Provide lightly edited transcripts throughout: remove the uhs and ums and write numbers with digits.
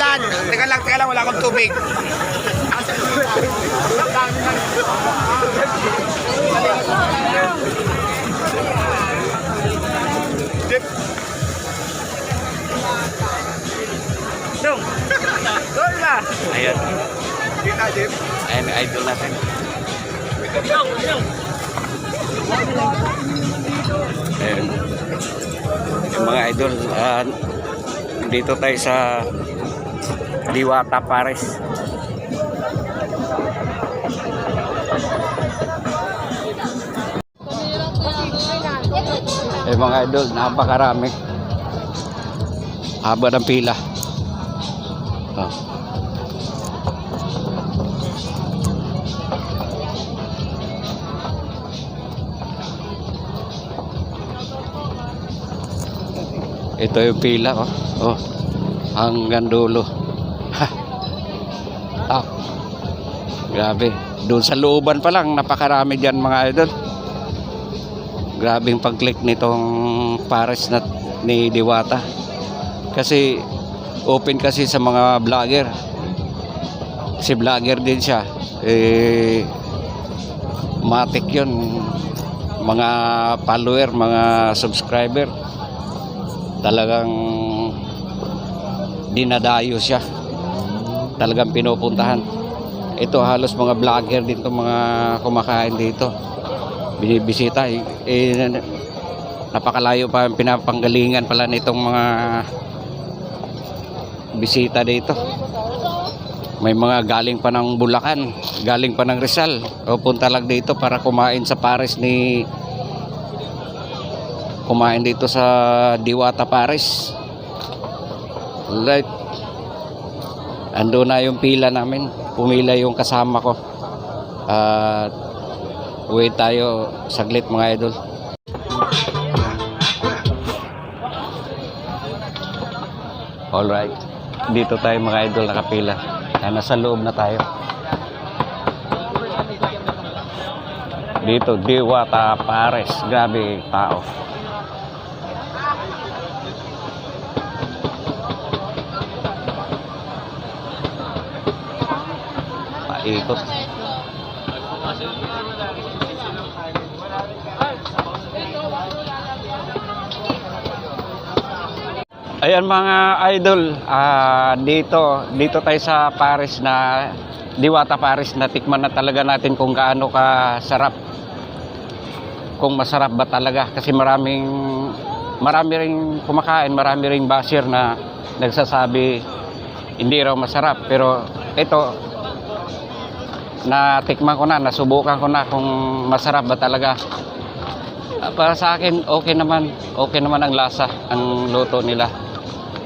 ulan. Teka lang, wala akong tubig. Jeep. Dong. Doon na. Ayan. Kita, Jeep. Ayan, idol natin. Ayan. Yung mga idol, dito tayo sa Diwata Paris. Mga idol, napakarami. Haba ng pila. Oh. Ito yung pila, oh. Hanggang dulo. Ah. Grabe. Doon sa looban pa lang napakarami diyan mga idol. Grabing pag-click nitong Paris na ni Diwata. Kasi open kasi sa mga vlogger. Si vlogger din siya. Matik 'yun. Mga follower, mga subscriber. Talagang dinadayo siya. Talagang pinupuntahan. Ito halos mga vlogger din 'tong mga kumakain dito. Binibisita napakalayo pa ang pinapanggalingan pala nitong mga bisita dito. May mga galing pa ng Bulacan, galing pa ng Rizal, o punta lang dito para kumain sa Paris kumain dito sa Diwata Paris. Right. Ando na yung pila namin, pumila yung kasama ko. Wait tayo saglit mga idol. Alright. Dito tayo mga idol nakapila. Nasa loob na tayo. Dito Diwata Paris. Grabe tao. Paikot. Ayan mga idol, dito tayo sa Paris na Diwata Paris, na tikman na talaga natin kung gaano ka sarap. Kung masarap ba talaga, kasi marami ring kumakain, marami ring basher na nagsasabi hindi raw masarap, pero ito natikman ko na, nasubukan ko na kung masarap ba talaga. Para sa akin okay naman ang lasa, ang luto nila.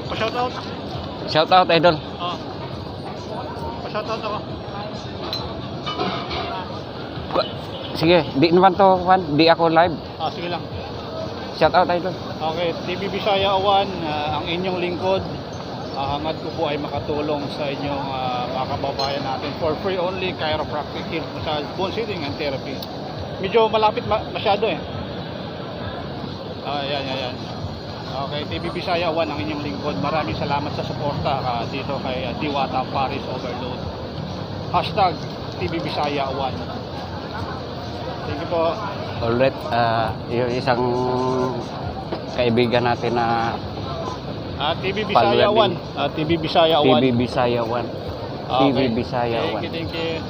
Pa-shoutout. Shoutout idol. Pa-shoutout ako. Sige, di naman to, di ako live. Sige lang. Shoutout idol. Okay, TV Bisaya 1, ang inyong lingkod. Hangad ko po ay makatulong sa inyong mga kababayan natin for free only chiropractic, massage, bone sealing and therapy. Medyo malapit masyado eh. Yan. Okay, TV Bisaya 1 ang inyong lingkod. Maraming salamat sa suporta dito kay Diwata Paris Overload. Hashtag TV Bisaya 1. Thank you po. Alright, yung isang kaibigan natin na TV Bisaya 1. TV Bisaya 1. TV Bisaya 1. TV Bisaya 1. Thank you.